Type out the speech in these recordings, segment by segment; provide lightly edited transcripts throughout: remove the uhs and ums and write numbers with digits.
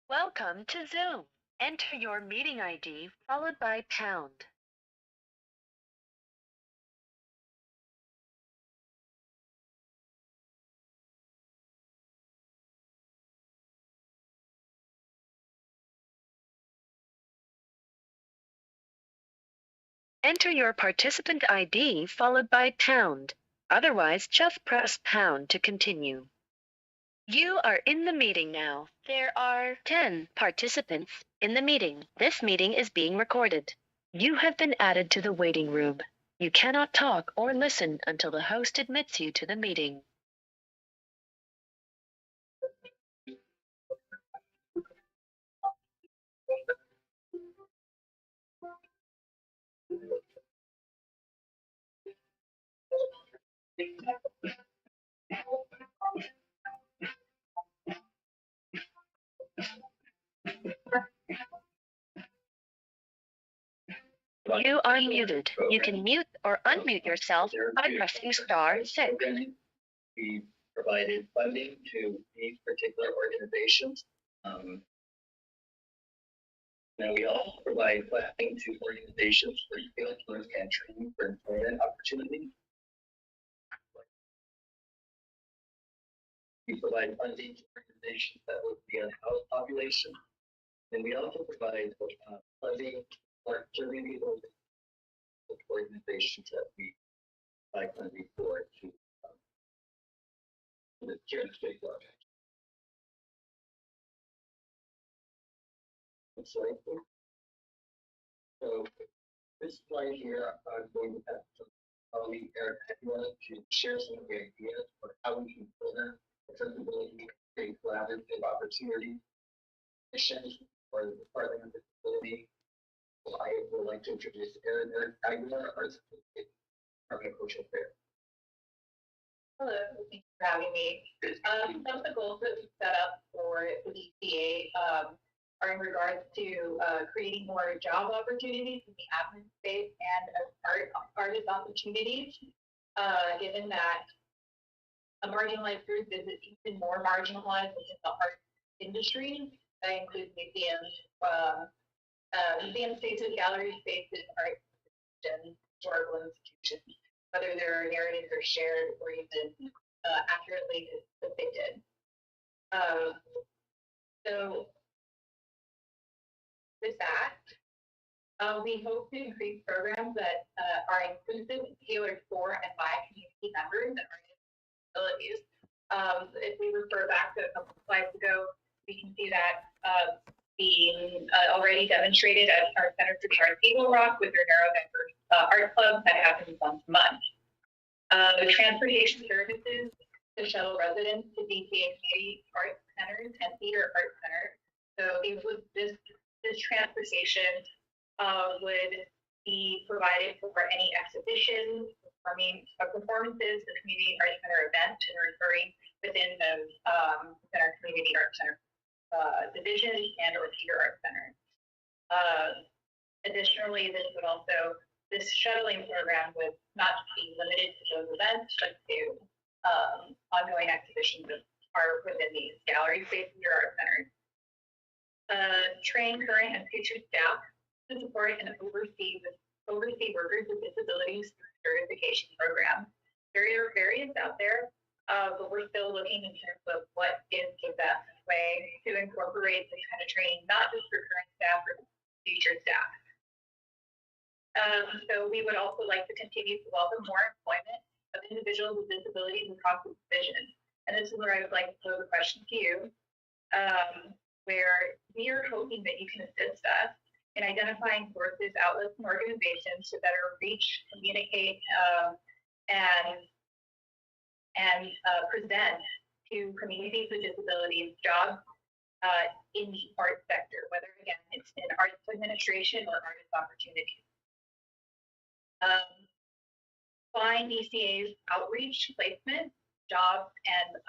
Welcome to Zoom. Enter your meeting ID followed by pound. Enter your participant ID followed by pound. Otherwise, just press pound to continue. You are in the meeting now. There are 10 participants in the meeting. This meeting is being recorded. You have been added to the waiting room. You cannot talk or listen until the host admits you to the meeting. You are muted. You can mute or unmute yourself by pressing star 6. We provided funding to these particular organizations. Now we also provide funding to organizations for skills and training for employment opportunities. We provide funding to organizations that would be on house population. And we also provide funding for community organizations that we provide funding for to the Karen State Project. So this slide here, I'm going to have some colleague Eric Petula to share some of the ideas for how we can further accessibility, create collaborative opportunities, missions for the Department of Disability. So I would like to introduce Eric Aguilar, our certificate Department of Social Affairs. Hello, thanks for having me. Some of the goals that we set up for the DCA are in regards to creating more job opportunities in the admin space and artist opportunities, given that a marginalized group is even more marginalized within the art industry. That includes museums, museum spaces, gallery spaces, art institutions, historical institutions, whether they're narrated or shared or even accurately depicted. So with that, we hope to increase programs that are inclusive and tailored for and by community members and artists with disabilities. If we refer back to a couple of slides ago, we can see that being already demonstrated at our Center for the Arts Eagle Rock with their neurodiverse art club that happens once a month. The transportation services to shuttle residents to DCA community art centers and theater art centers. So this transportation would be provided for any exhibitions, performances, the community art center event, and referring within those within our community art center division and or theater art center. Additionally, this shuttling program would not be limited to those events, but to ongoing exhibitions that are within these gallery spaces or art centers. Train current and future staff to support and oversee workers with disabilities through certification program. There are variants out there, but we're still looking in terms of what is the best way to incorporate this kind of training, not just for current staff or future staff. So we would also like to continue to welcome more employment of individuals with disabilities across the division. And this is where I would like to pose a question to you, where we are hoping that you can assist us in identifying sources, outlets, and organizations to better reach, communicate, and present to communities with disabilities jobs in the art sector, whether again it's in arts administration or artist opportunities. Find DCA's outreach placement, jobs, and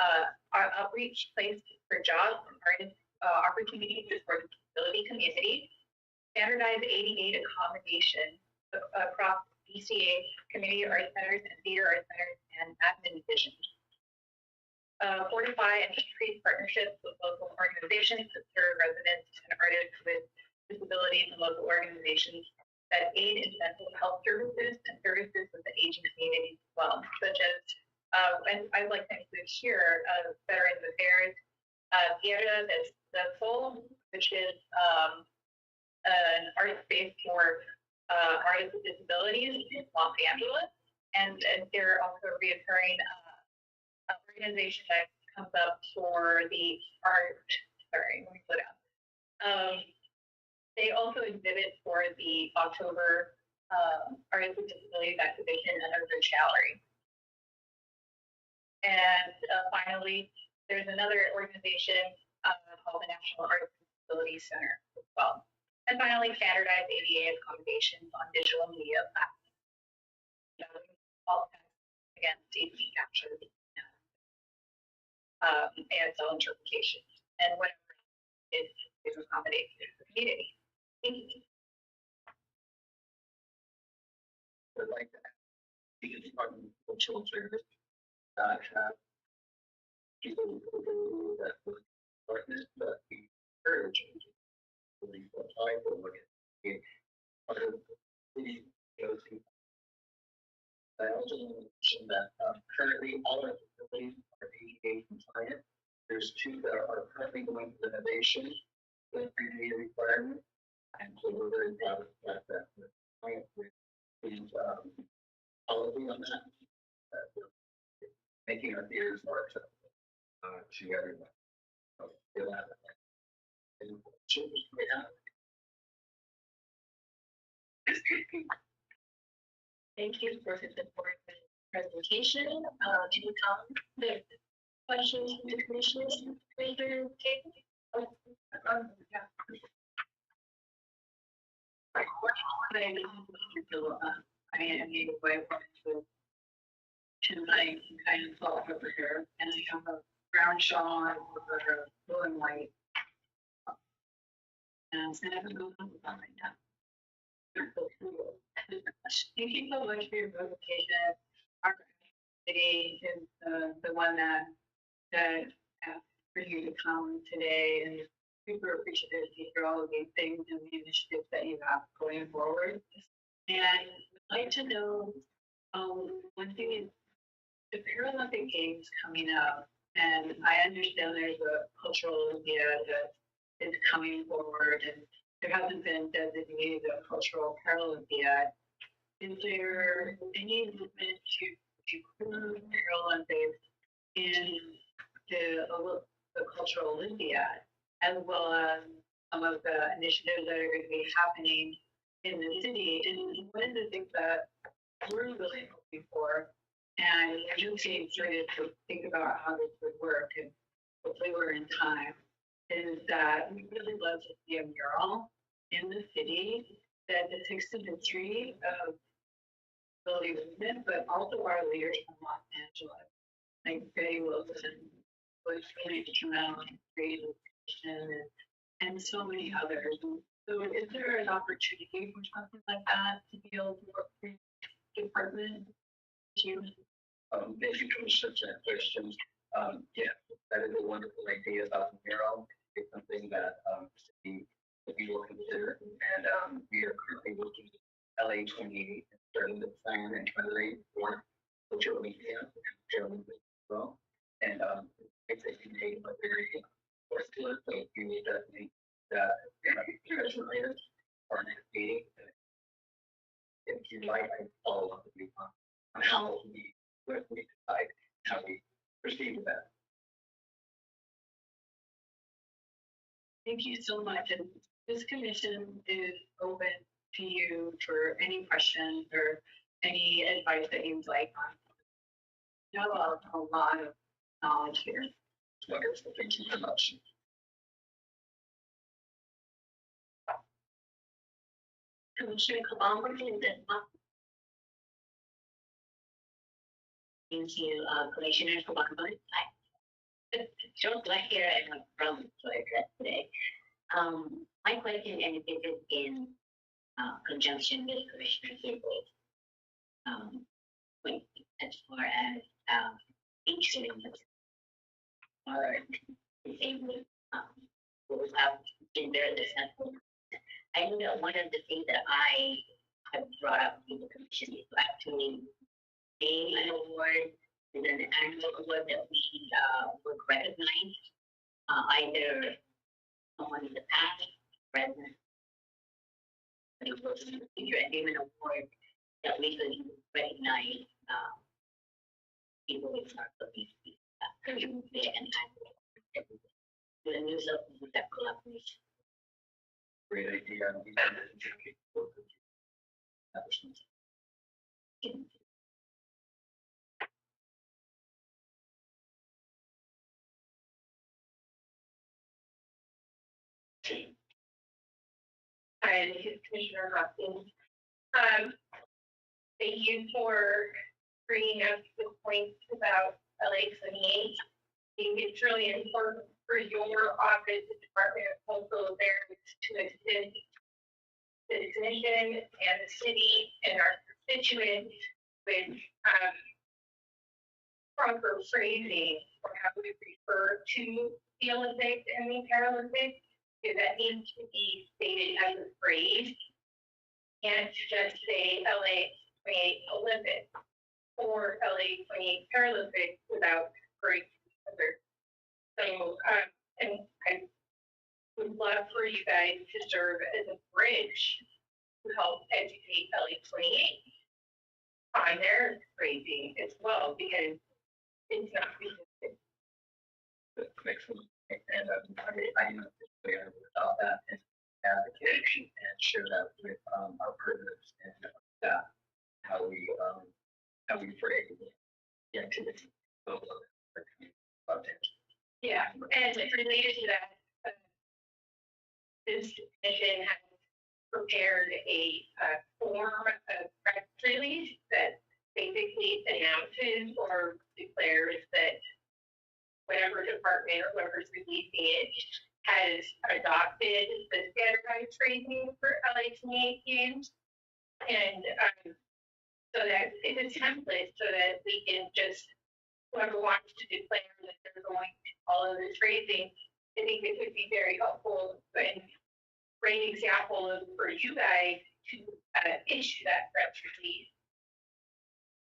outreach place for jobs and artist opportunities for the disability community. Standardize ADA accommodation across DCA community art centers and theater art centers and admin divisions. Fortify and increase partnerships with local organizations that serve residents and artists with disabilities and local organizations that aid in mental health services and services with the aging community as well, such as, and I'd like to include here, Veterans Affairs, Tierra del Sol, which is an art space for artists with disabilities in Los Angeles, and they're also a reoccurring organization that comes up for the art. Sorry, let me slow down. They also exhibit for the October Artists with Disabilities exhibition at Ridge Gallery. And finally, there's another organization called the National Arts and Disabilities Center as well. And finally, standardized ADA accommodations on digital media platforms. All again, safety captures, ASL interpretations, and whatever is accommodated to the community. Thank you. I'd like to ask the Department of Cultural Service that have people that would partners that we encourage to apply for what is part of the city goes to. I also want to mention that currently all our facilities are ADA compliant. There's two that are currently going through renovation with ADA requirements, and so we're very proud of the fact that we're compliant with these policy on that. Making our theaters more accessible to everyone. So feel that. And children we have. Thank you for the important presentation. Any comments, questions from the commissioners? Commissioner Kate? I made a way to my kind of salt over here, and I have a brown shawl over blue and white. And I haven't moved on with that right now. Thank you so much for your presentation. Our committee is the one that asked for you to come today, and super appreciative to hear all of these things and the initiatives that you have going forward. And I'd like to know, one thing is the Paralympic Games coming up, and I understand there's a cultural Olympiad that is coming forward, and there hasn't been designated a cultural Paralympiad. Is there any movement to include Paralympics in the cultural Olympiad, as well as some of the initiatives that are going to be happening in the city? And one of the things that we're really hoping for, and we're just getting started to think about how this would work, and hopefully we're in time, is that we really love to see a mural in the city that depicts the history of disability movement, but also our leaders from Los Angeles, like Betty Wilson, was really to come out and create and so many others. So is there an opportunity for something like that to be able to work for the department? Thank you for such a question. Yeah, that is a wonderful idea about the mural. It's something that we will consider, and we are currently working with LA 28 and starting to plan and fundraise for cultural media and Paralympics as well. And it's a very important to us, so we will definitely discussion later or next meeting. If you'd like, I can follow up with you on how we decide how we proceed with that. Thank you so much. And this commission is open to you for any questions or any advice that you'd like on. You have a lot of knowledge here. Wonderful. Thank you so much. Commissioner Kabamba, thank you, Commissioner Kabamba. Short black hair and from today. My question, and this is in conjunction with Commissioner Gilbert, as far as insurance are disabled, who have been there this sample. I know that one of the things that I have brought up in the commission is actually an award is an annual award that we would recognize either someone in the past, present, but it was in the future, and give an award that we could recognize people with narcolepsy. And the news of that collaboration. Great idea. We have to educate both of you. That was something. Hi, this is Commissioner Hopkins. Thank you for bringing up the points about LA 28. I think it's really important for your office, the Department of Postal Affairs, to assist the commission and the city and our constituents with proper phrasing for how we refer to the Olympics and the Paralympics, because that needs to be stated as a phrase. Can't just say LA 28 Olympics or LA 28 Paralympics without referring to each other. So, and I would love for you guys to serve as a bridge to help educate LA 28 on their phrasing as well, because it's not consistent. Excellent. And I know about that and advocate and share that with our partners and staff, how we phrase the activity of our community. Yeah, and related to that, this commission has prepared a form of press release that basically announces or declares that whatever department or whoever's releasing it has adopted the standardized phrasing for LA 28 games. And so that it's a template so that we can just, whoever wants to declare that they're going to follow this phrasing, I think it would be very helpful and great example of, for you guys to issue that press release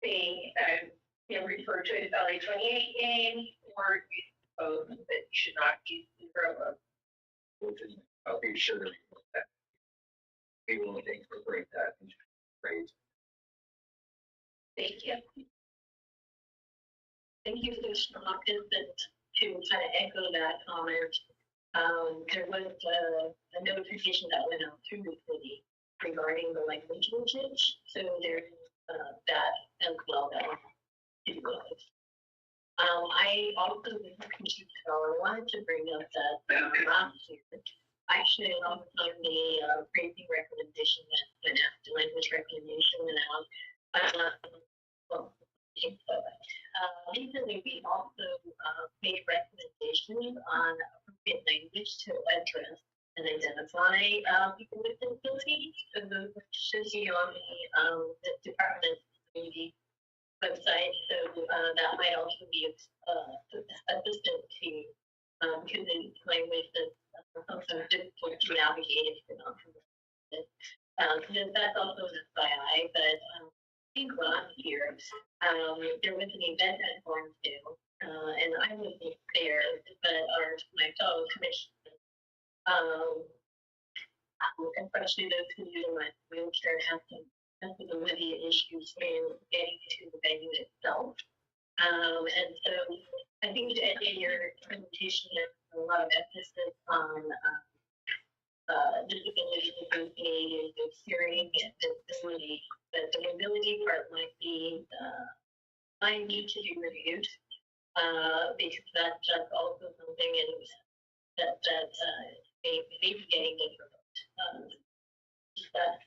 saying, refer to it as LA 28 game, or both, that you should not use either of them. I'll be sure that we will incorporate that into phrase. Thank you. Thank you, Commissioner Hopkins, and to kind of echo that comment, there was a notification that went out through the city regarding the language usage. So there's that as well that to do with. I also wanted to bring up that last year, actually along with the phrasing recommendation that went out, the language recommendation went out. Recently, we also made recommendations on appropriate language to address and identify people with disabilities. So those should be on the Department of Community website. So that might also be assistant to because it's language that's sometimes difficult to navigate if you're not familiar with it. That's also an FYI, but I think last year there was an event at Barnesdale, and I wasn't there, but my fellow commissioners, especially those who use my wheelchair, have some accessibility issues in getting to the venue itself. And so I think in your presentation, there's a lot of emphasis on disability associated with hearing and disability, but the mobility part might need to be reviewed because that's also something that may be getting difficult. That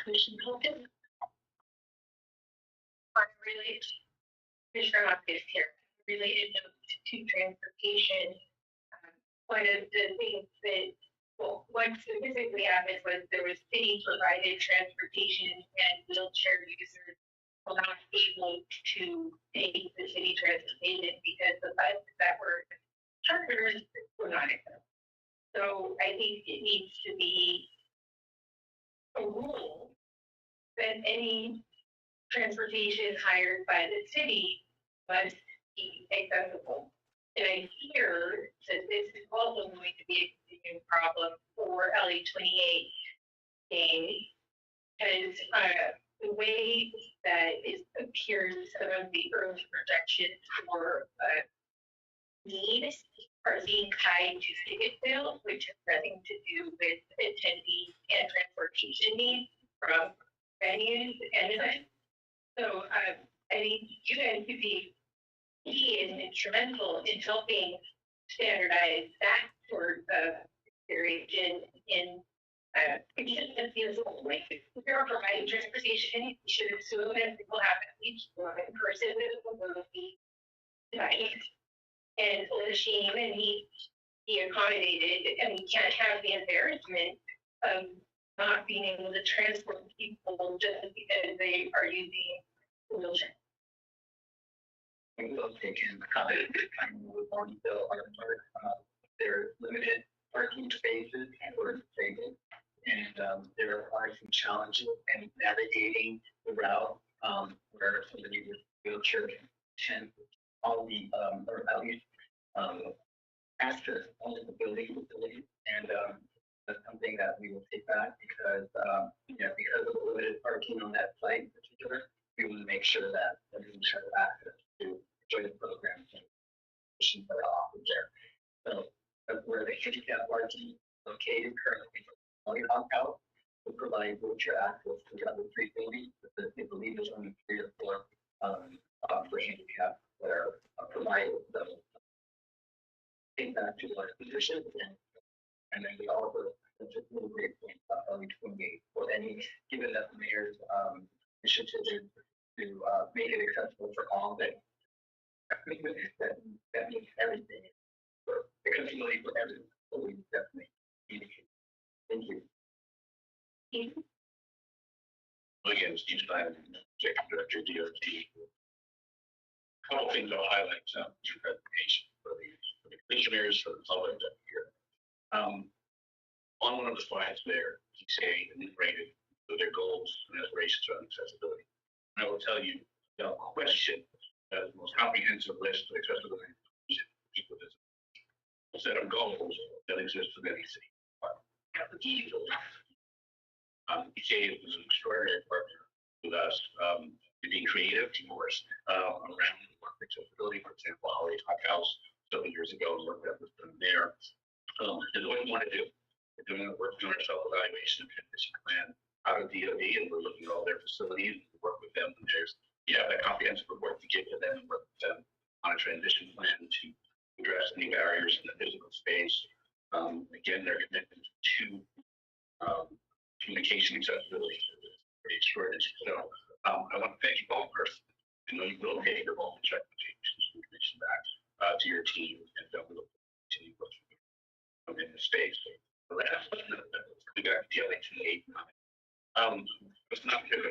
Commissioner Hopkins? Related, Commissioner Hopkins here, related to transportation, one of the things that, what specifically happened was there was city provided transportation and wheelchair users were not able to take the city transportation because the buses that were partners or not. So I think it needs to be a rule that any transportation hired by the city must be accessible. And I hear that this is also going to be a continuing problem for LA 28A, because the way that it appears some of the early projections for needs are being tied to ticket sales, which has nothing to do with attendees and transportation needs from venues and events. So I think you guys could be key and instrumental in helping standardize that sort of consideration in it feels like if you're providing transportation, you should assume that people have at least one person with a mobility device. And Lasheen, and he accommodated, and we can't have the embarrassment of not being able to transport people just because they are using a wheelchair. We'll take in with Morganville there are limited parking spaces for disabled, and there are some challenges in navigating the route where somebody with wheelchair can all the or at least access all of the building facilities, and that's something that we will take back because because of the limited parking on that site in particular, we want to make sure that everyone has access to enjoy the programs and missions that are offered there. So that's where the handicap parking is located currently. Lollipop House will provide wheelchair access to the other three buildings. I believe there's only 3 or 4 for handicap that are provided. So take back to our position, and then we also just a little great point about LA 28 for any, given that the mayor's initiative is to make it accessible for all, that means everything for accessibility for everyone. So we definitely need to. Thank you. Again, Steve Stein, Executive Director, DOT. Couple things I'll highlight in your presentation for the commissioners, for the public that are here. On one of the slides there, you say enumerated their goals and aspirations around accessibility. And I will tell you, without question, that the most comprehensive list of accessibility people with a set of goals that exists within any city. EJ was an extraordinary partner with us to be creative, of course, around accessibility. For example, Holly Talk House several years ago, work that was done there. Is what we want to do. We're doing working on our self-evaluation and transition plan out of DOD, and we're looking at all their facilities, we work with them, and that comprehensive report to give to them and work with them on a transition plan to address any barriers in the physical space. Again, their commitment to communication accessibility is pretty extraordinary. So I want to thank you both personally. I know you will take your own check the changes and information back to your team, and then we'll continue in the space. The last one, we got the LA 28 comment. It's not good.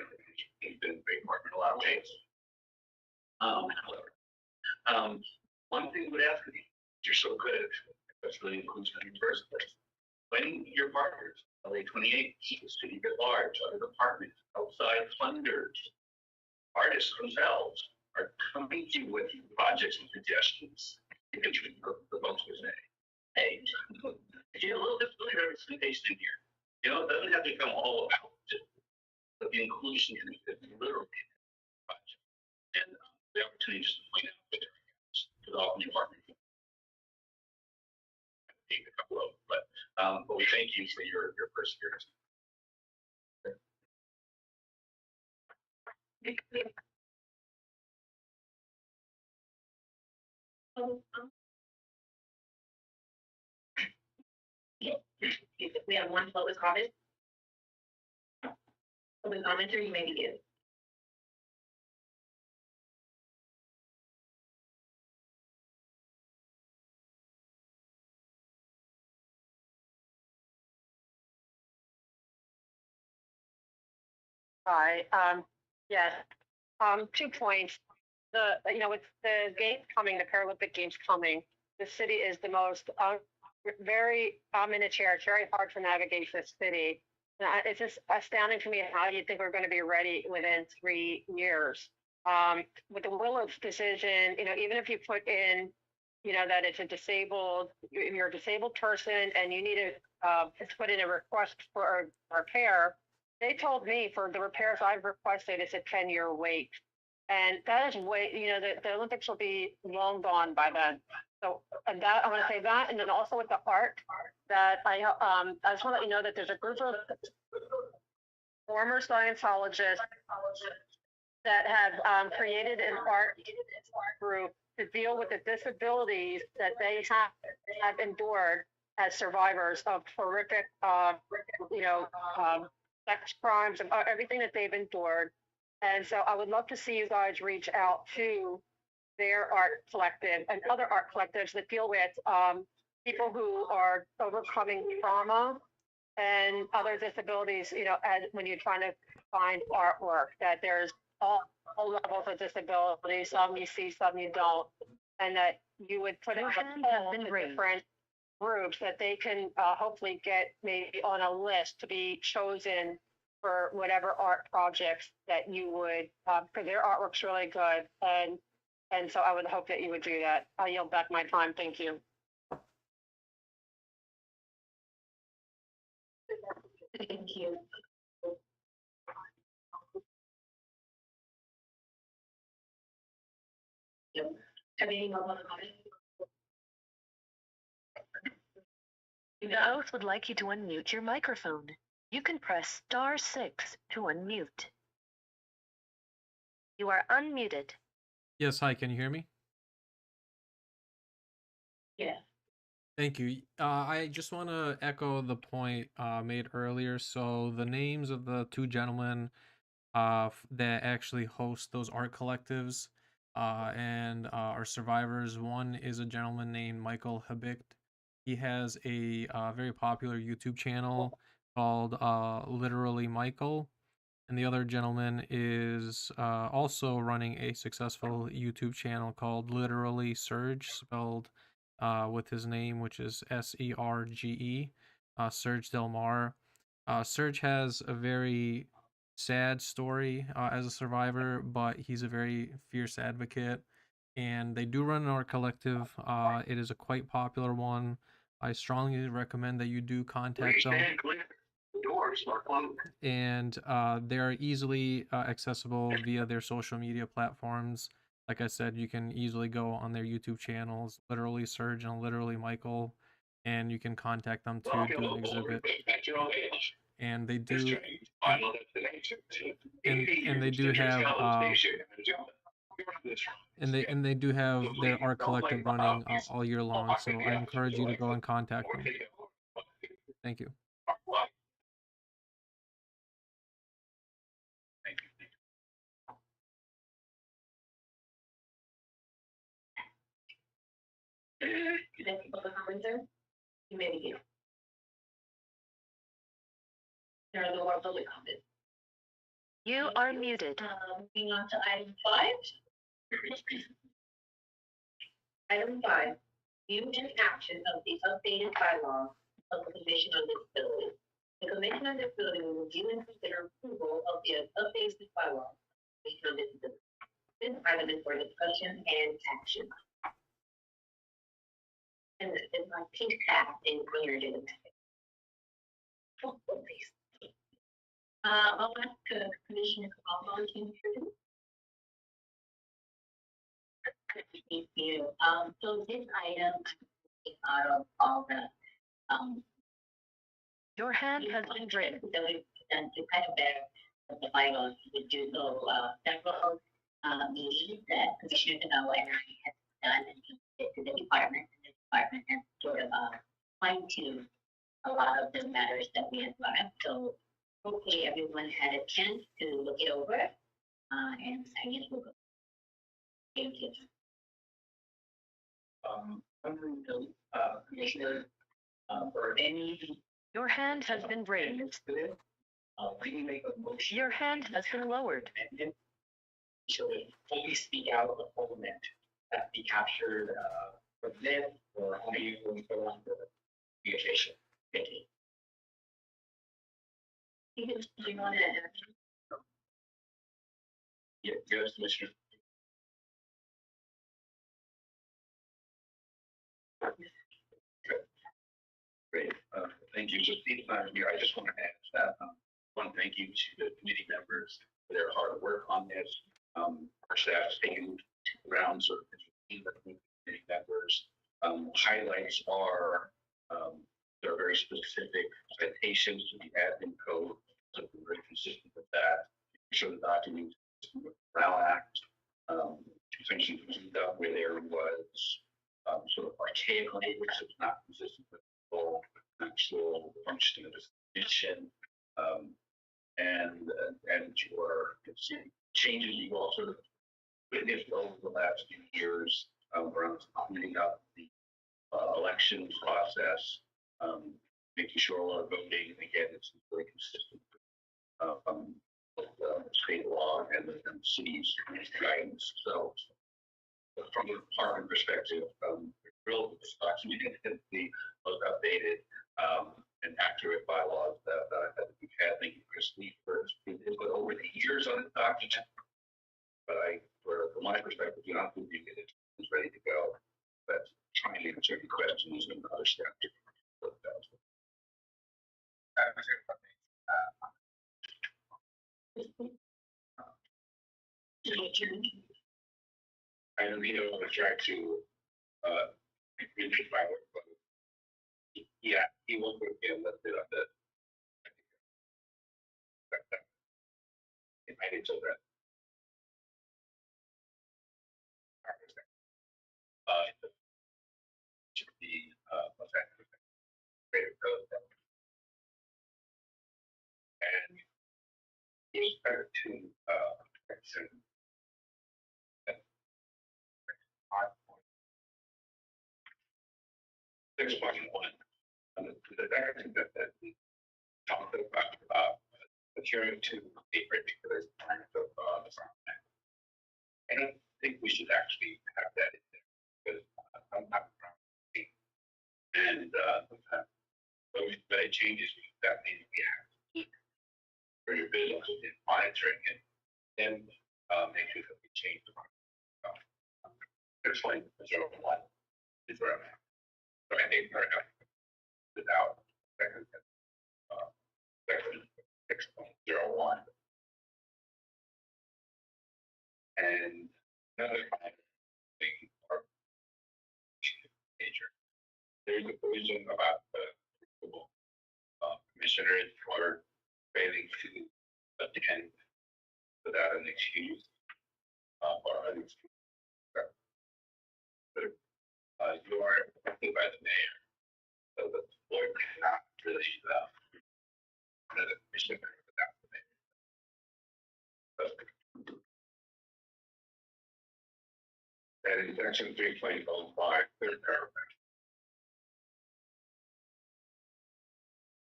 He's been a great partner in a lot of ways. However, one thing I would ask you, you're so good at especially inclusion in the first place. When your partners, LA 28, the city at large, other departments, outside funders, artists themselves are coming to you with projects and suggestions. You can choose the folks to say, hey, you know, a little disability representation in here. You know, it doesn't have to come all about just the inclusion in it, literally project. And the opportunity just to point out that to the often department. A couple of them, but we thank you for your perseverance. We have one public comment. Public commenter, you may begin. Hi, yes, 2 points. With the games coming, the Paralympic Games coming, the city is the most, I'm in a chair. It's very hard to navigate this city. It's just astounding to me how you think we're going to be ready within 3 years. With the Willows decision, even if you put in, that it's you're a disabled person and you need to put in a request for a repair. They told me for the repairs I've requested, it's a 10-year wait. And that is way, the Olympics will be long gone by then. So, and that, I want to say that, and then also with the art, that I just want to let you know that there's a group of former Scientologists that have created an art group to deal with the disabilities that they have endured as survivors of horrific, sex crimes and everything that they've endured. And so I would love to see you guys reach out to their art collective and other art collectives that deal with people who are overcoming trauma and other disabilities, and when you're trying to find artwork, that there's all levels of disability, some you see, some you don't, and that you would put in different groups that they can hopefully get maybe on a list to be chosen for whatever art projects that you would, because their artwork's really good, and so I would hope that you would do that. I'll yield back my time. Thank you. Thank you. Have any more comments? The host would like you to unmute your microphone. You can press *6 to unmute. You are unmuted. Yes, hi, can you hear me? Yeah. Thank you. I just want to echo the point made earlier. So the names of the two gentlemen that actually host those art collectives and are survivors. One is a gentleman named Michael Habicht. He has a very popular YouTube channel called Literally Michael. And the other gentleman is also running a successful YouTube channel called Literally Serge, spelled with his name, which is Serge, Serge Del Mar. Serge has a very sad story as a survivor, but he's a very fierce advocate. And they do run an art collective. It is a quite popular one. I strongly recommend that you do contact them. And they're easily accessible via their social media platforms. Like I said, you can easily go on their YouTube channels, Literally Serge and Literally Michael, and you can contact them to do an exhibit. And they do, and they do have, and they do have their art collective running all year long. So I encourage you to go and contact them. Thank you. Thank you for the comments, sir. You may begin. There are no more public comments. You are muted. Moving on to item 5. Item 5, view and action of the updated bylaws of the Commission on Disability. The Commission on Disability will review and consider approval of the updated bylaws of the Commission on Disability. This item is for discussion and action. And it's my pink cap in clear to the message. Oh, please. I'll ask Commissioner Cavallo to introduce. Thank you. So this item out of all the Your hand has been raised. so and to kind of better the bylaws we do so several meetings that Commissioner Cavallo and I have done and committed to the department, and the department has sort of fine-tuned a lot of the matters that we had brought up. So hopefully everyone had a chance to look it over. And I guess we'll go. Thank you. Commissioner, for any. Your hand has been raised. We make a motion. Your hand has been lowered. So fully speak out the full intent that be captured from them, or how are you going to go on the communication? Thank you. Do you want to? Yeah, yes, Commissioner. Great, thank you. So Steve, here, I just want to add that, one thank you to the committee members for their hard work on this. Our staff's taken rounds of committee members. Highlights are, there are very specific citations to the admin code, so we're very consistent with that. Show the document, Brown Act, things you cleaned up where there was sort of archaic language that's not consistent with the full actual function of this mission, and your changes you also witnessed over the last few years around cleaning up the election process, making sure all our voting again it's very consistent with state law and the city's guidance. So from a department perspective, thrilled with this document and the most updated and accurate bylaws that we've had. Thank you, Christine, for input over the years on the document. But from my perspective, you don't believe it's ready to go. But trying to answer any questions and other stuff. I know Vito was trying to reach my work, but yeah, he won't get lifted up the. It made it so that. Should be effective. And with respect to section 6.1, the directive that we talked about adhering to a particular part of the farm act. I don't think we should actually have that in there because I'm not and those many changes that need to be added for your business and monitoring it, then make sure that we change the market. Explain the 01 is where I'm at. So I think without section 6.01 and another thing or major. There's a provision about the commissioners for failing to attend without an excuse or unexcused. You are appointed by the mayor, so the board cannot really the commissioner without the mayor. That is section 3.05, third paragraph.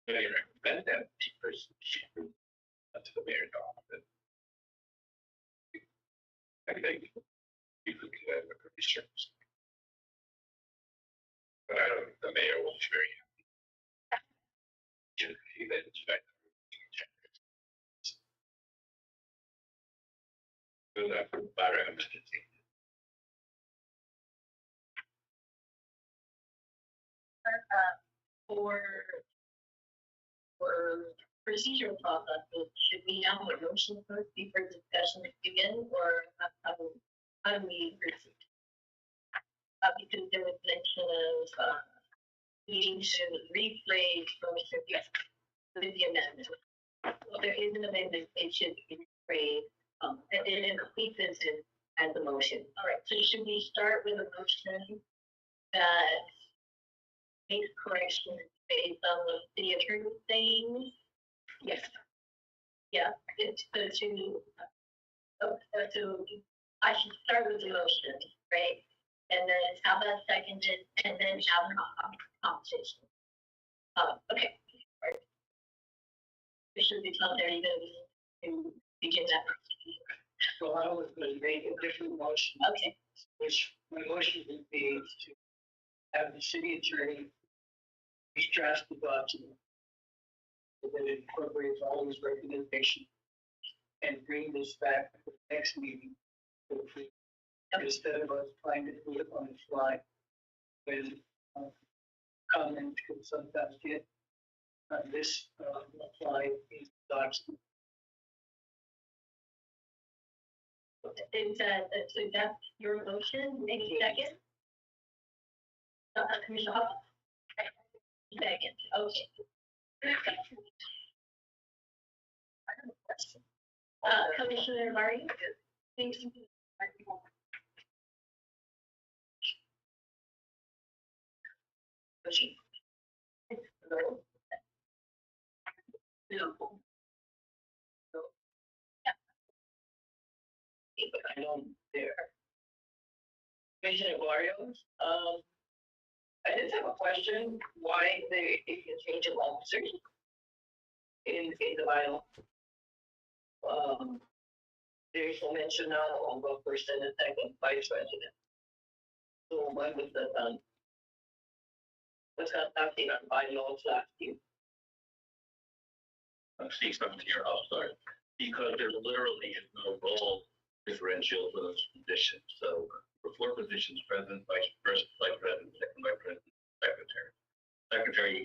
They recommend that person to the mayor's office. I think you could do that with commissioners. But I don't, the mayor will be very happy. To see that it's right. So that's my recommendation. For procedural processes, should we have a motion first before discussion begins, or how do we proceed? Because there was mention of needing to rephrase motion with the amendment. Well, there is an amendment, it should be rephrased, and it completes it as a motion. All right, so should we start with a motion that makes corrections based on what the attorney is saying? Yes. Yeah, it's so I should start with the motion, right? And then have that seconded, and then have a conversation. Okay. Right. We should be telling everybody to begin that. So I was going to make a different motion. Okay. Which my motion would be to have the city attorney redraft the document so that it incorporates all these recommendations and bring this back to the next meeting. Instead of us trying to do it on the fly, when comments can sometimes get this applied in document. So that's your motion, any second? Commissioner Hall? Second, okay. Commissioner Marty? Thanks. No. I know there. Commissioner Barrios, I just have a question, why they, if you change of officers in the bylaw? There's no mention now on the first and the second vice president. So when was that done? Was that happening on bylaws last year? See something here, I'll start, because there literally is no role differential for those positions. So for 4 positions, president, first vice president, second vice president, secretary. Secretary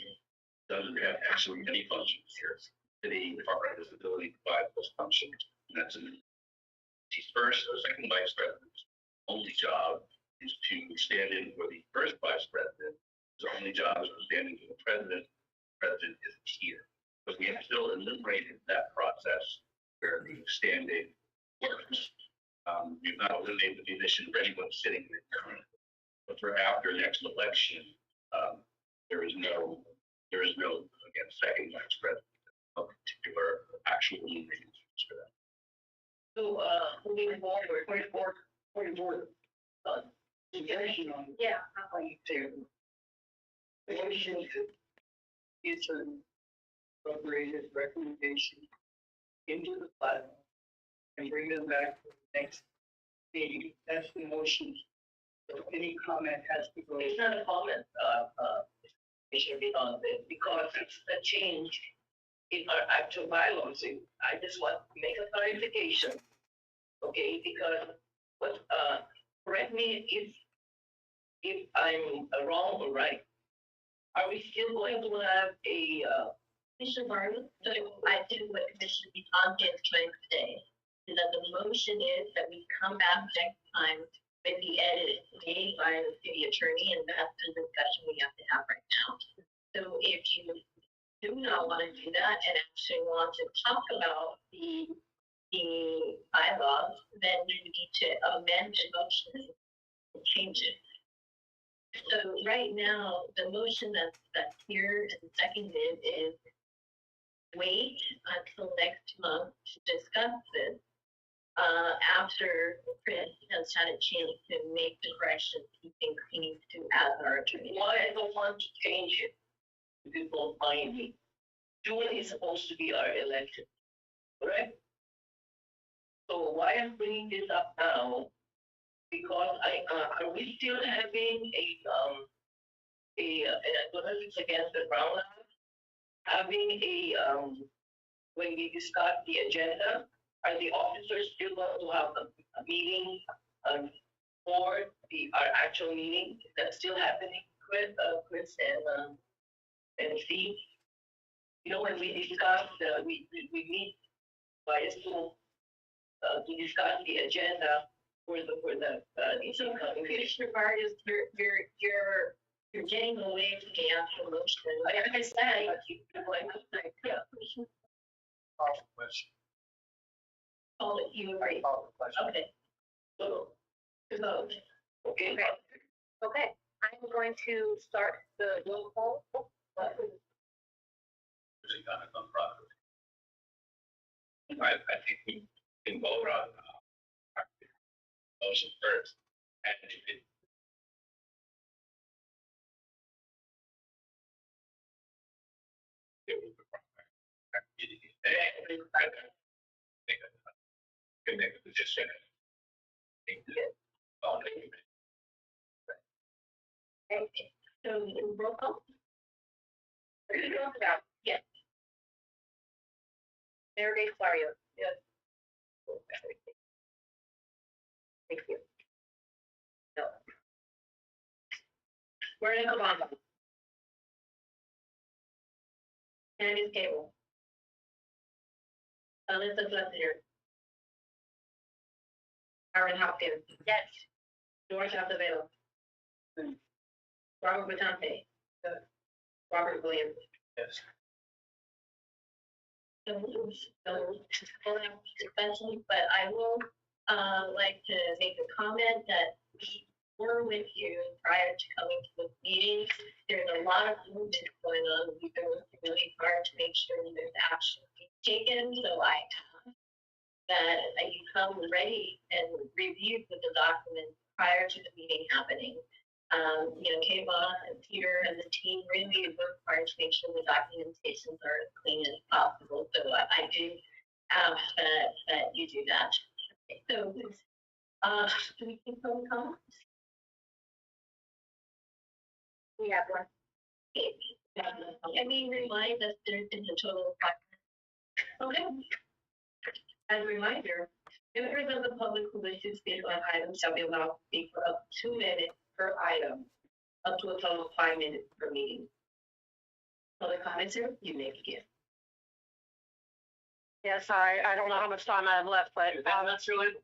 doesn't have actually any functions here. The Department of Disability provides those functions, and that's he's first or second vice president's only job is to stand in for the first vice president. His only job is to stand in for the president. The president isn't here. But we have still eliminated that process where the standing works. We've not eliminated the position for anyone sitting there currently. But for after next election, there is no, again, second vice president, a particular actual reasons for that. So, moving forward, point of order. Suggestion on Yeah. how you do. The motion is an appropriated recommendation into the platform and bring them back to the next meeting. That's the motion. So any comment has to go. It's not a comment, It should be on it because it's a change in our actual bylaws. I just want to make a clarification. Okay, because what, correct me if I'm wrong or right. Are we still going to have a, Commissioner Martin, so I think what Commissioner Betanke is trying to say is that the motion is that we come back next time with the edit made by the city attorney, and that's the discussion we have to have right now. So if you do not want to do that and actually want to talk about the bylaws, then you need to amend the motion and change it. So right now, the motion that's here and seconded is wait until next month to discuss this after Chris has had a chance to make the corrections he thinks he needs to as our attorney. why I don't want to change it? People mind me. June is supposed to be our election, correct? So why I'm bringing this up now? Because are we still having and I don't know if it's against the Brown Act, having when we discuss the agenda, are the officers still going to have a meeting for our actual meeting? Is that still happening, Chris and Steve? You know, when we discuss, we meet via Zoom to discuss the agenda for the So Commissioner Vargas, you're getting away from the actual motion. Like I said, yeah, Commissioner, Call the question. call it you agree. Call the question. Okay, So, vote. okay. Okay, I'm going to start the roll call. There's a comment on property. I think we can vote on motion first, and if it connect with the Senate. Okay. So roll call? Yes. Mayor Dave Florio. Yes. Thank you. Vernon Cavazza. Candice Cable. Alyssa Schlesinger. Aaron Hopkins. Yes. George Acevedo. Robert Batante. Robert Williams. Yes. Especially, but I will like to make a comment that we were with you prior to coming to the meeting. There's a lot of movement going on. We've been working really hard to make sure there's action being taken. So I ask that you come ready and review with the documents prior to the meeting happening. Kayvon and Peter and the team really work hard to make sure the documentations are as clean as possible. So I do ask that you do that. Okay, so, do we keep going comments? We have one. I mean, remind us there is a total of 5 minutes. Okay. As a reminder, members of the public who wish to speak on items shall be allowed to speak for up to 2 minutes per item, up to a total of 5 minutes per meeting. Public comments, sir, you may begin. Yes, I don't know how much time I have left, but That's really.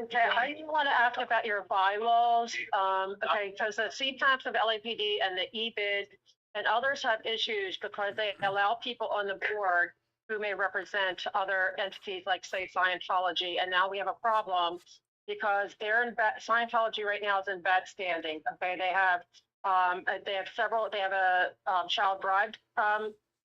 okay, I want to ask about your bylaws. Okay, because the CPAPs of LAPD and the EBID and others have issues because they allow people on the board who may represent other entities like, say, Scientology. And now we have a problem because they're in Scientology right now is in bad standing. Okay, they have several. They have a child bride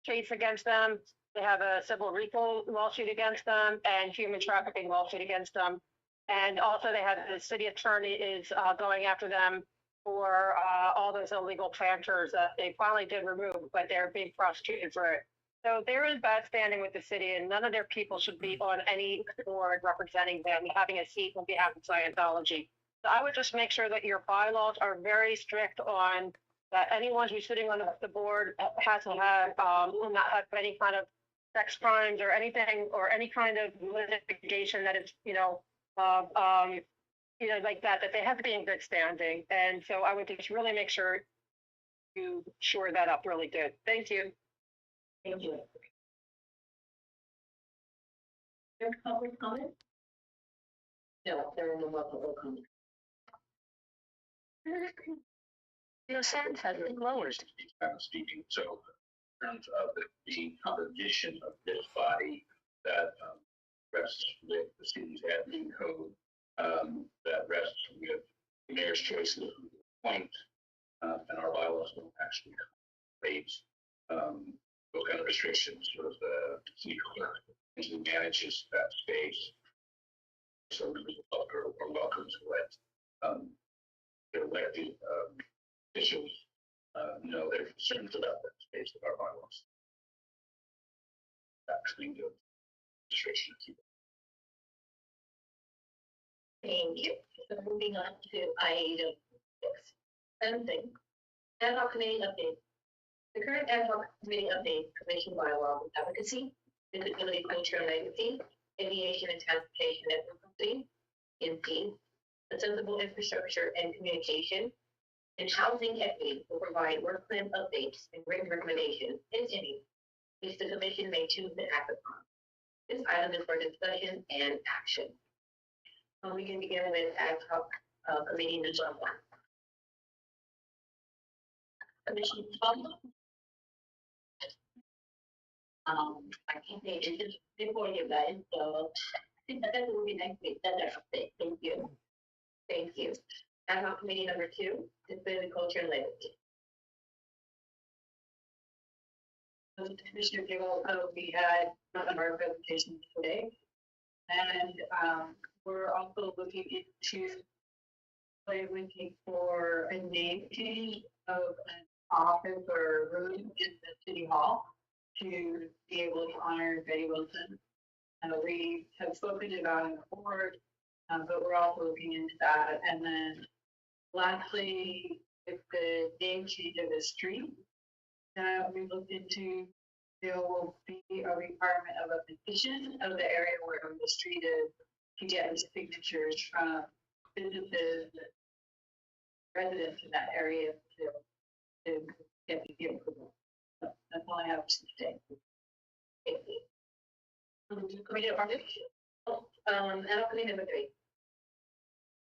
case against them. They have a civil RICO lawsuit against them and human trafficking lawsuit against them. And also they have the city attorney is going after them for all those illegal planters that they finally did remove, but they're being prosecuted for it. So they're in bad standing with the city and none of their people should be on any board representing them, having a seat on behalf of Scientology. So I would just make sure that your bylaws are very strict on that anyone who's sitting on the board has to have, will not have any kind of sex crimes or anything, or any kind of litigation that is, like that they have to be in good standing. And so I would just really make sure you shore that up really good. Thank you. Thank you. Your public comment? No, there are no more public comments. Your sound has been lowered. Speaking, so in terms of the composition of this body that rests with the city's admin code, that rests with the mayor's choice of who to appoint, and our bylaws don't actually raise what kind of restrictions sort of the city clerk usually manages that space. So members of the public are welcome to let their elected officials know their concerns about that space of our bylaws. Actually, the restriction. Thank you. So moving on to item 6. Same thing. Ad hoc committee update. The current ad hoc committee update commission bylaw with advocacy, visibility, culture, and legacy, aviation and transportation efficiency, MP, accessible infrastructure and communication, and housing equity will provide work plan updates and written recommendations, if any, which the commission may choose to act upon. This item is for discussion and action. We can begin with ad hoc committee number 1. Commissioner Plum. I can't say it just before you guys, so I think that will be next week. That's our update. Thank you. Thank you. Ad hoc committee number 2, disability, culture, and legacy. Commissioner Gill, we had one of our presentations today, and we're also looking into looking for a name change of an office or room in the city hall to be able to honor Betty Wilson. We have spoken about it on the board, but we're also looking into that. And then lastly, If the name change of the street, we looked into, there will be a requirement of a petition of the area where the street is to get signatures from businesses, residents in that area to get the approval. So that's all I have to say. Committee department. Adult committee number 3.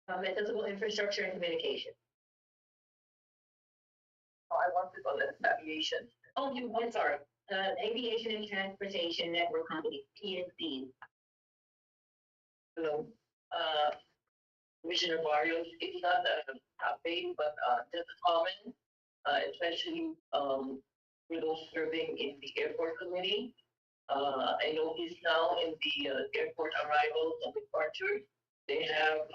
Accessible infrastructure and communication. Oh, I want to go to aviation. Oh, I'm sorry. Aviation and Transportation Network Company, PNC. Hello, Commissioner Barrios, it's not a big, but just a comment, especially for those serving in the airport committee. I know he's now in the airport arrivals and departures. They have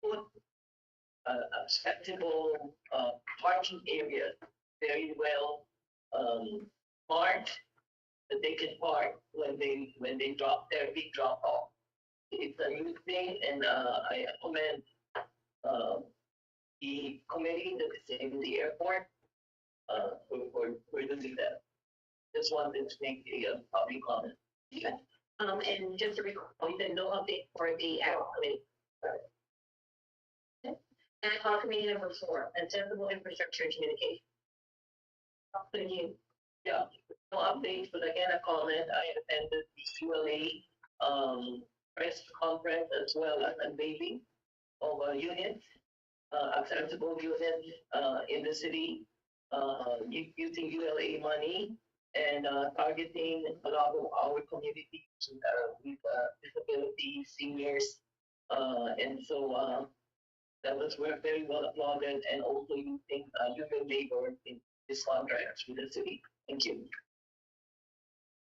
put acceptable parking areas very well marked that they can park when they drop their big drop off. It's a new thing, and I commend the committee that is in the airport for doing that. Just wanted to make a public comment. And just to recall, we said no update for the ad hoc committee. Ad hoc committee number 4, accessible infrastructure and communication. Thank you. Yeah, no updates, but again, a comment. I attended the QLA press conference as well as unveiling of units, accessible units in the city, using ULA money and targeting a lot of our communities with disabilities, seniors, and so that was very well applauded, and also using human labor in this contracts with the city. Thank you.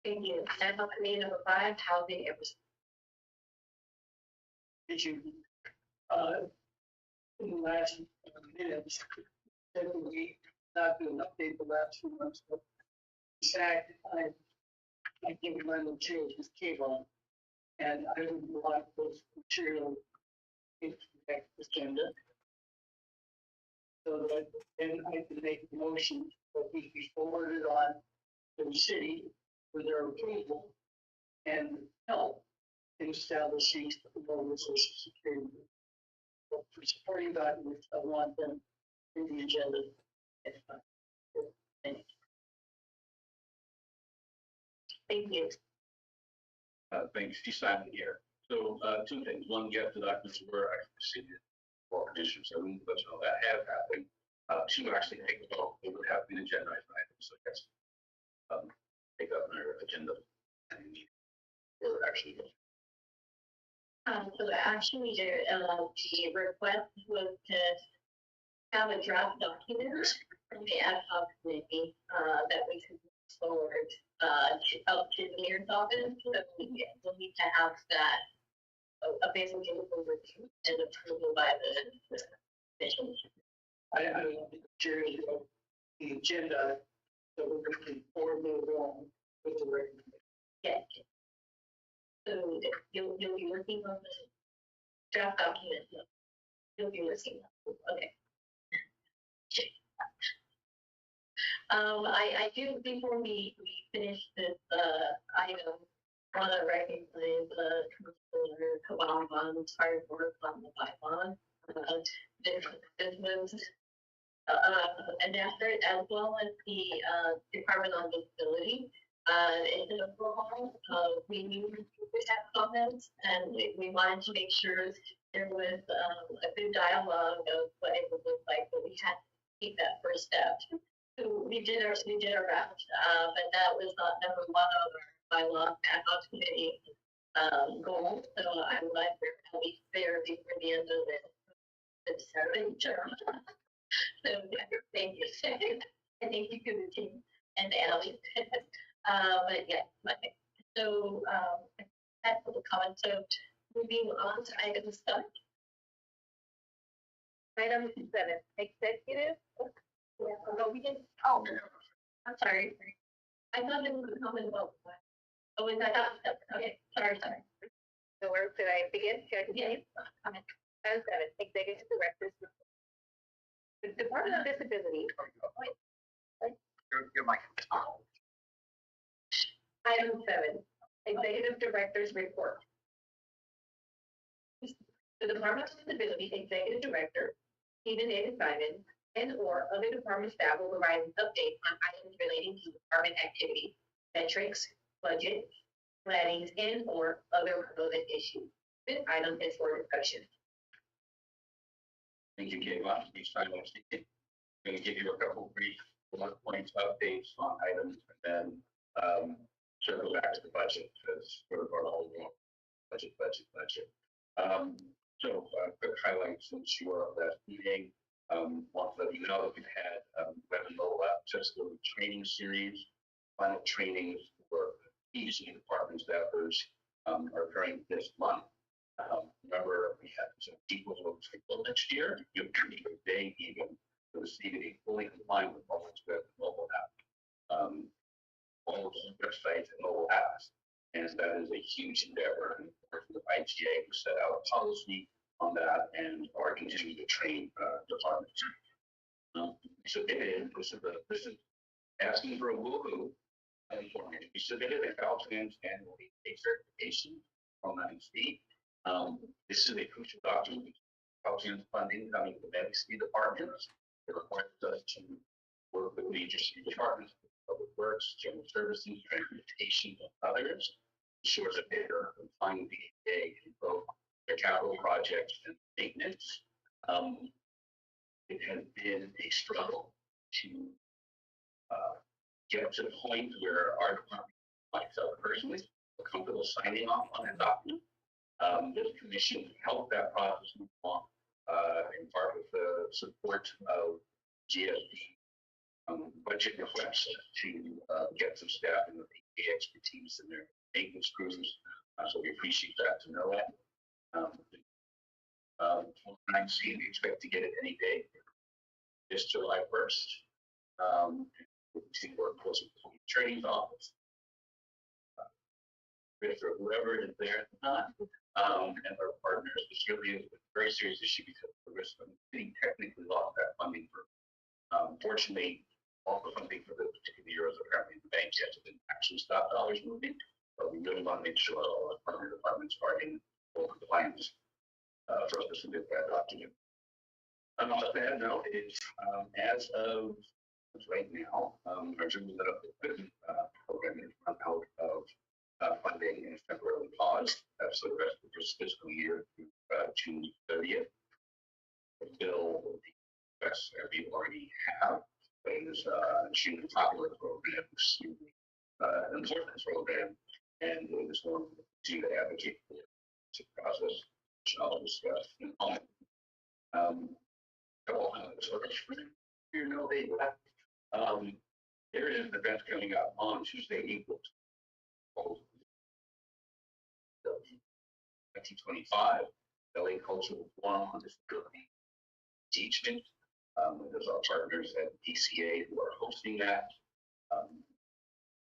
Thank you. Ad hoc committee number 5, housing infrastructure. Did you, in the last minutes, definitely not do an update the last few months, but in fact, I think my little change is came on, and I would like those material into the next agenda. So that then I can make a motion that we be forwarded on to the city for their approval and help in establishing the mobile social security. But for supporting documents, I want them in the agenda. Thank you. Thank you. Thanks, Chief Simon here. So, 2 things. One, yes, the documents were actually received for conditions, so we let you know that has happened. 2, actually take a vote. It would have been agendized item, so yes, take up our agenda and meet or actually. So actually, the request was to have a draft document from the ad hoc committee that we could move forward up to the mayor's office. So we need to have that available and approval by the commission. I want to share the agenda so we can forward it along with the recommendation. Yes. So you'll be working on the draft document. You'll be listening. Okay. I do, before we finish this item, want to recognize Commissioner Kabama's hard work on the bylaw. This was an effort, as well as the Department on Disability. In the fall, we knew we would have comments, and we wanted to make sure there was a good dialogue of what it would look like, but we had to keep that first step. So we did our best, but that was not number 1 on our bylaw ad hoc committee goal. So I would like to at least there before the end of the Saturday term. So thank you. And thank you to the team and Allie. But yeah, so that's the comment. So moving on to item 7. Item 7, executive. No, we didn't. Oh, I'm sorry. I thought it was a comment about. Oh, is that? Okay, sorry. So where should I begin? Should I continue? Item 7, executive director's report. Department of Disability, Your mic. item 7, Executive Director's Report. The Department of Disability Executive Director, Stephen David Simon, and/or other department staff will provide an update on items relating to department activity, metrics, budget, plannings, and/or other relevant issues. This item is for discussion. Thank you, Kayla. Each time I'm speaking, I'm going to give you a couple brief bullet points updates on items, and then circle back to the budget because sort of our whole budget. So quick highlights since you were at that meeting. Want to let you know that we've had web and mobile accessibility training series. Final trainings for each department staffers are occurring this month. Remember, we have some people who will next year. You have a day even to receive a fully compliant with all its web and mobile app. All of the websites and mobile apps. And that is a huge endeavor. And working with IGA, we set out a policy on that and are continuing to train departments. We submitted, this is asking for a woohoo information. We submitted a Caltrans annual APA certification from NIC. This is a crucial document. Caltrans funding coming from NIC departments. It requires us to work with major city departments, public works, general services, transportation, and others. Ensure that they are complying with the APA in both their capital projects and maintenance. It has been a struggle to get to the point where our department, myself personally, are comfortable signing off on that document. This commission helped that process move along, in part with the support of GSD budget requests to get some staff and the expertise in their maintenance crews. So we appreciate that to know that. We expect to get it any day. It's July 1st. We see work close with the attorney's office. For whoever is there at the time, and our partners. This really is a very serious issue because the risk of getting technically lost that funding for. Fortunately, all the funding for this particular year is apparently the bank yet didn't actually stop dollars moving, but we really want to make sure all our partner departments are in full compliance for us to submit that document. On that note, is as of right now, our Zoom equipment program is run out of funding and temporarily paused. That's the rest of this fiscal year through June 30th. Until the best we already have is June popular program, enforcement program, and it is one to advocate for the process, which I'll discuss in a moment. There is an event coming up on Tuesday, April 2025, LA Cultural Forum on Disability Teaching. There's our partners at PCA who are hosting that,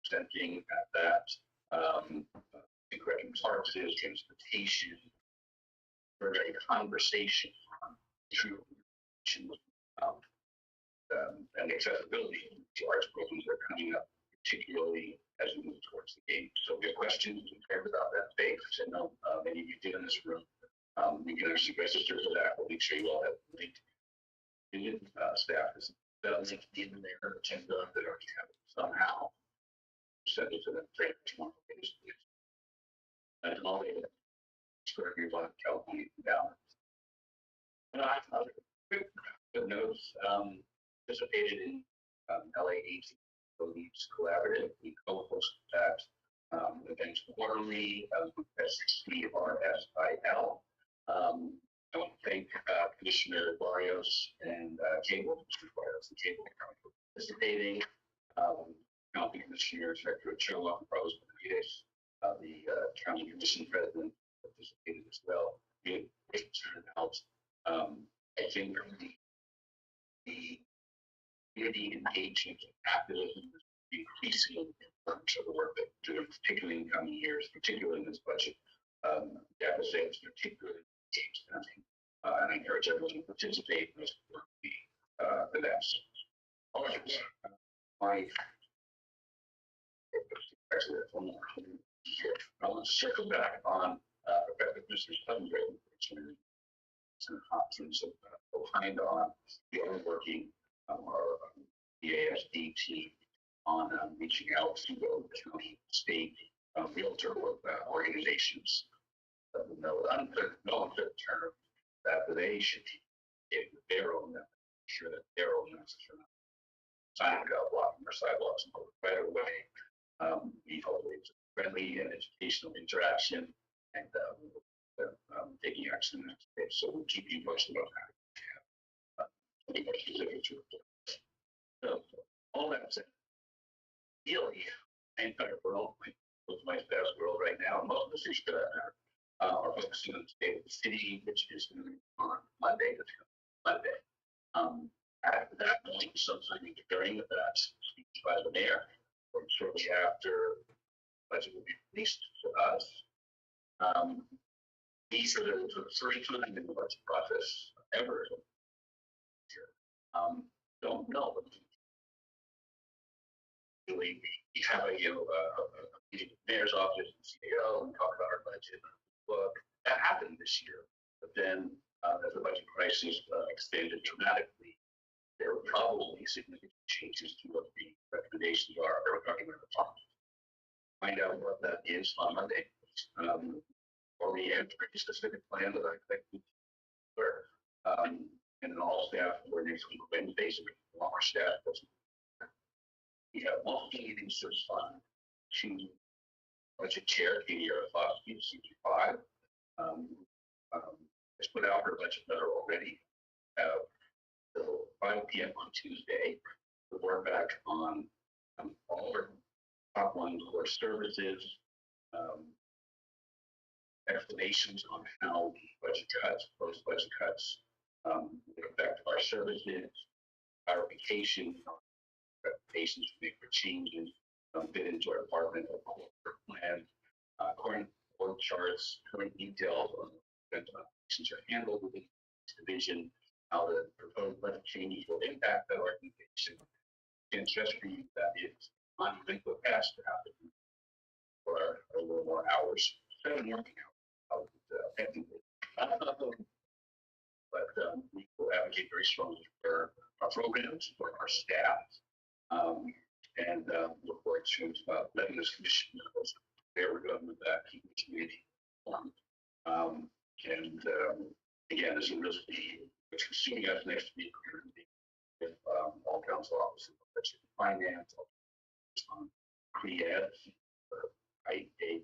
presenting at that. Correcting services, transportation, very conversation on true and accessibility to arts programs that are coming up, particularly as we move towards the game. So if you have questions about that space, I know many of you did in this room. You can actually register for that. We'll make sure you all have linked staff is link in there, agenda that already have it somehow. Send it to them tomorrow. And all the for everyone, California down. Quick notes, participated in LA AT Leads Collaborative. We co-host that event quarterly with SCRSIL. I want to thank Commissioner Barrios and Cable, for participating. County Commissioner Secretary Ochoa, Carlos Rodriguez, the County Commission President participated as well. We turned out. I think the community engagement and activism is increasing in terms of the work that we're doing, particularly in coming years, particularly in this budget. Deficit is particularly engaged, and I encourage everyone to participate in this. The my actually that's one more. I want to circle back on effectiveness or fundraising. Some options behind on we are working our EASD team on reaching out to county, state realtor organizations. No unfit term that they should take their own, sure that their own message are not signing up, blocking our sidewalks and right away. We hope it's friendly and educational interaction and taking action in that space. So we'll keep you posted on that. Any questions that you so, all that said, really, the entire world, my best world right now, and most of the cities for that matter, are focusing on the state of the city, which is going to be on Monday. At that point, sometime during that speech by the mayor, or shortly after the budget will be released to us, these are the three times in the budget process ever. Don't know. We have a meeting with the mayor's office and CEO and talk about our budget. Look, that happened this year, but then as the budget crisis expanded dramatically, there were probably significant changes to what the recommendations are that we're talking about. Find out what that is on Monday. Or we have a pretty specific plan that I think we work. And then all staff for next week, Wednesday, so all our staff. We have multiple meetings to respond to budget chair, Katie Arafosky, CG5. Has put out her budget letter already. Till 5 p.m. on Tuesday. We'll work back on all our top line core services, explanations on how budget cuts, post-budget cuts will affect our services, clarification on recommendations to make for changes, fit into our department of corporate plan, current org charts, current details on operations are handled within each division, how the proposed budget changes will impact that organization. And stress for you that it's on the past to happen for a little more hours, 7 working hours, technically. But we will advocate very strongly for our programs, for our staff, and look forward to letting this commission know where we're going with that, keeping the community informed. Again, as soon as what's consuming us next week, we're going to be with all council offices, finance, pre-ed, IAD,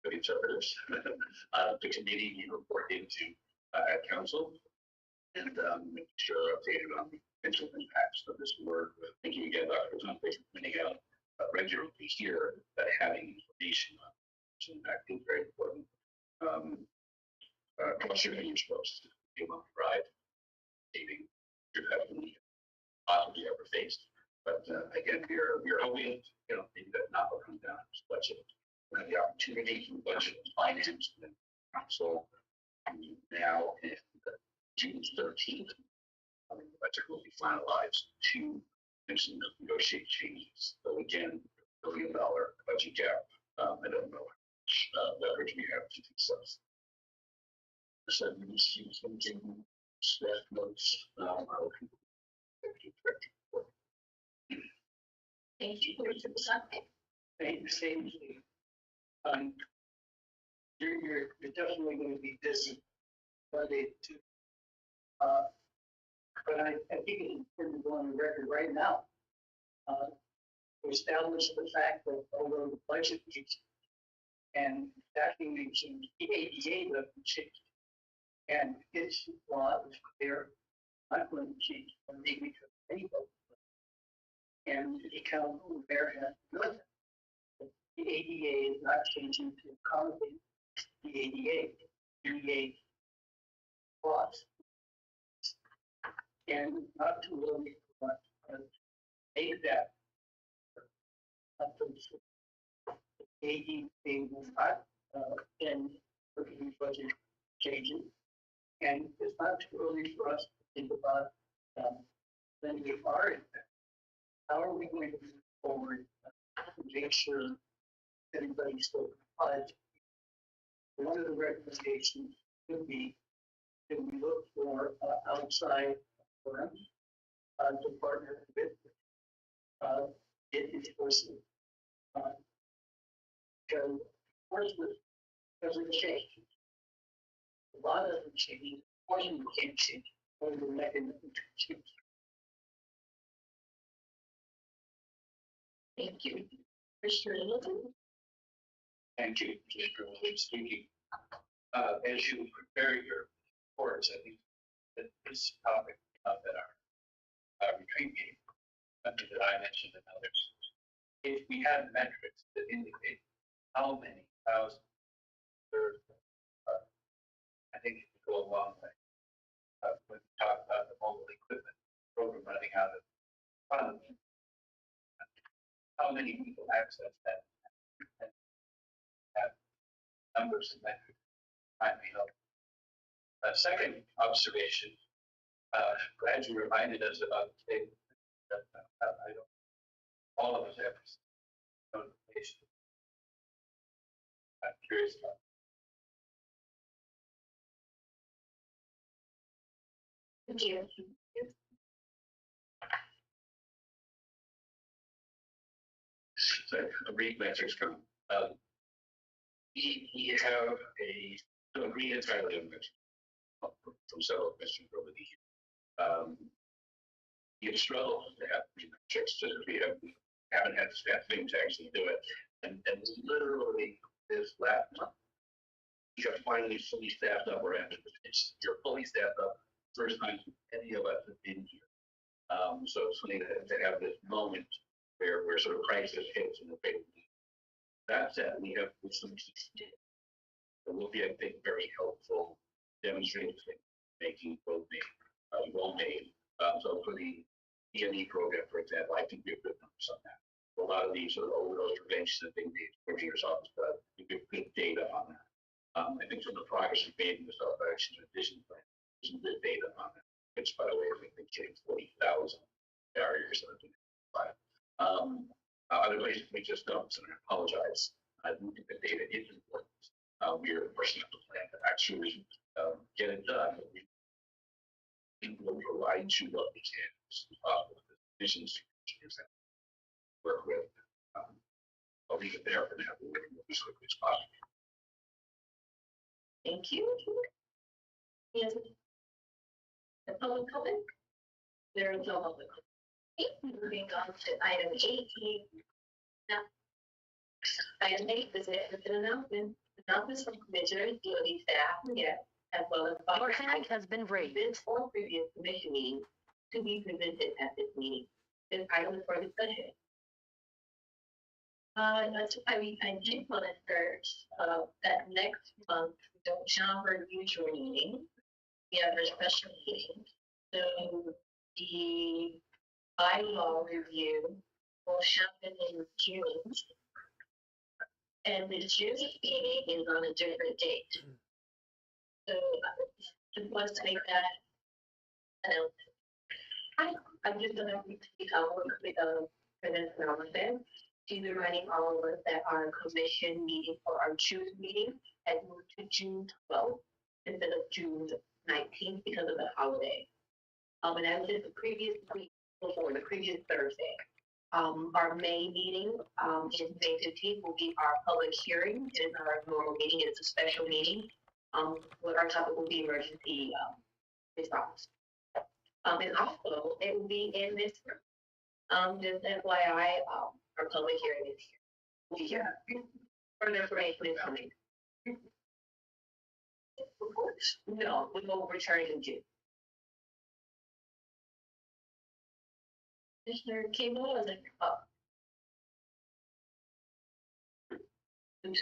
the interpreters, the committee you report into at council, and make sure updated on the potential impacts of this work. Thank you again, Dr. Tom, for pointing out regularly here that having information on this impact is very important. Question you're supposed to be on the ride, saving you haven't possibly ever faced. But again, we're hoping, maybe that not will come down to budget. We have the opportunity to budget and finance and council now in June 13th. The budget will be finalized to mention the negotiate changes. So again, $1 billion budget gap. I don't know how much leverage we have to do so. So we see something staff notes. Thank you. Thank you, same thing. You're definitely going to be busy Monday too. But I think it's important to go on the record right now. To establish the fact that although the budget needs and staffing needs and the ADA doesn't change, and its law is clear, not going to change from me because anybody. And the council there has done that. The ADA is not changing to accommodate the ADA. ADA laws. And not too early for us to make that. The ADA will not end for the budget changing. And it's not too early for us to think about when we are in how are we going to move forward to make sure everybody's still compliant? One of the recommendations would be that we look for outside firms to partner with in enforcement. Because enforcement doesn't change. A lot of them change, enforcement can't change, or the mechanism can change. Thank you. Mr. Littleton? Thank you, Mr. Williams speaking. As you prepare your reports, I think that this topic that our retreat meeting that I mentioned and others, if we had metrics that indicate how many thousands served, I think it would go a long way. When we talk about the mobile equipment program running out of funds, how many people access that and have numbers and metrics might be helpful. Second observation, glad you reminded us about the state that I don't, all of us have notification. I'm curious about. Thank you. So a read metrics from we have a so agree entirely on metrics from several questions over the years. You struggle to have read metrics so we haven't had staffing to actually do it. And literally this last month, we got finally fully staffed up, or you're fully staffed up, first time any of us have been here. So it's funny to have this moment where sort of crisis hits in the face. That said, we have some that will be, I think, very helpful demonstrating making both well made. So for the E&E program, for example, I think we have good numbers on that. A lot of these sort of overdose prevention and things the engineer's office does, we have good data on that. I think some of the progress we've made in the self-action transition plan, there's some good data on that. Which, by the way, I think they're getting 40,000 barriers that have been identified. Other ways we just don't, and I apologize. I think the data is important. We are pushing up the plan to actually get it done. We will provide you what we can with the decisions that work with. I'll leave it there for now. We'll move as quickly as possible. Thank you. Yes. The public comment? There is no public comment. Moving on to item 18. Now, item 8 is an announcement. Announcements from commissioners, DOD staff, and guests, as well as Your hand has been raised. events or previous commission meetings to be presented at this meeting. This item is for discussion. I did want to start that next month we don't have our usual meeting. We have a special meeting. So the bylaw review will happen in June. And the June meeting is on a different date. So I just want to make that announcement. I'm just going to repeat present announcement. She's reminding all of us that our commission meeting for our June meeting has moved to June 12th instead of June 19th because of the holiday. And that was just the previous week before, the previous Thursday. Our May meeting is May 15th will be our public hearing. It is our normal meeting. It's a special meeting. What our topic will be emergency response. And also it will be in this room. Just FYI, our public hearing is here. Yeah. Further information is coming. No, we will return in June. Commissioner Cable is like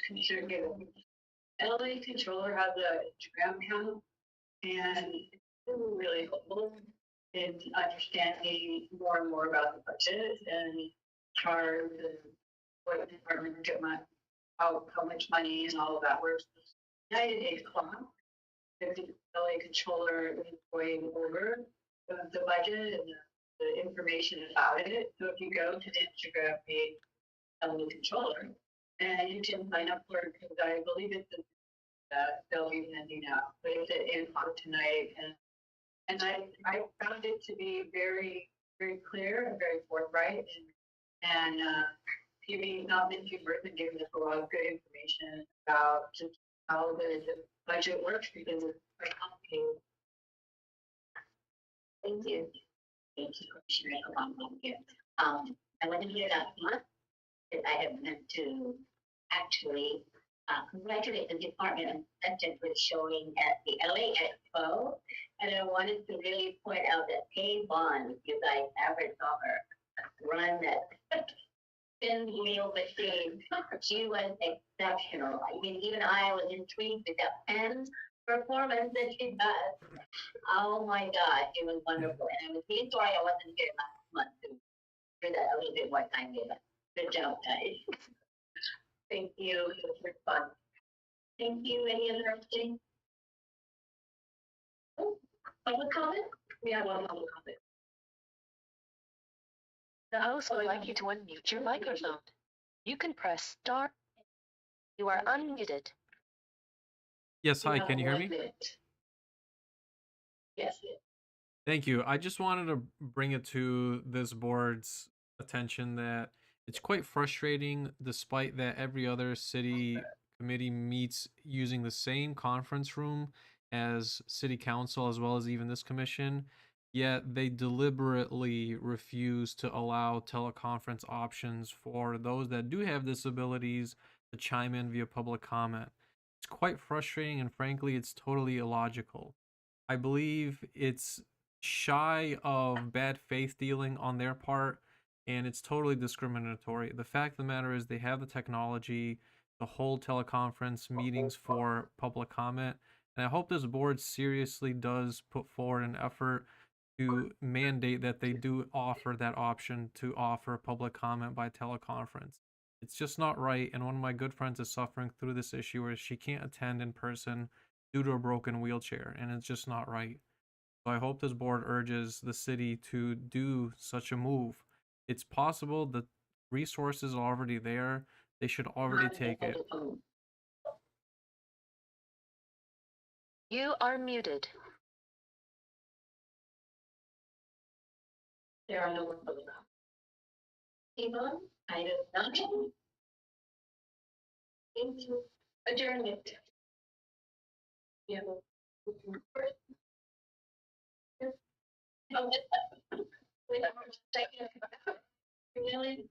Commissioner Cable. LA controller has a Instagram account, and it's really helpful in understanding more and more about the budget and charge and what the department get how much money and all of that works. 90 days clock. The LA controller is going over the budget and the information about it. So if you go to the Instagram page of the controller, and you can sign up for it, because I believe it's they'll be sending out, but it's at info tonight, and I found it to be very, very clear and very forthright, and TV not been too birth and giving us a lot of good information about just how the budget works, because it's quite complicated. Thank you. Thank you, Commissioner Obama. I wasn't here last month, because I have meant to actually congratulate the Department of Inspector for showing at the LA Expo. And I wanted to really point out that Kay Bond, you guys average offer, run that spin wheel machine. She was exceptional. I mean, even I was intrigued with that pen performance that she does. Oh my God, it was wonderful. And I was really sorry I wasn't here last month to hear that a little bit more time later. Good job, guys. Thank you. It was fun. Thank you. Any other thing? Oh, public comment? We have one public comment. The host would like you to unmute your microphone. You can press star. You are unmuted. Yes, hi, can you hear me? Yes. Thank you. I just wanted to bring it to this board's attention that it's quite frustrating, despite that every other city committee meets using the same conference room as city council, as well as even this commission, yet they deliberately refuse to allow teleconference options for those that do have disabilities to chime in via public comment. It's quite frustrating, and frankly, it's totally illogical. I believe it's shy of bad faith dealing on their part, and it's totally discriminatory. The fact of the matter is they have the technology to hold teleconference meetings for public comment, and I hope this board seriously does put forward an effort to mandate that they do offer that option to offer public comment by teleconference. It's just not right, and one of my good friends is suffering through this issue where she can't attend in person due to a broken wheelchair, and it's just not right. So I hope this board urges the city to do such a move. It's possible the resources are already there. They should already take it. You are muted. There are no more public comments. Yvonne, item 9. Into adjournment. Yeah. Oh, wait, I'm second. Really?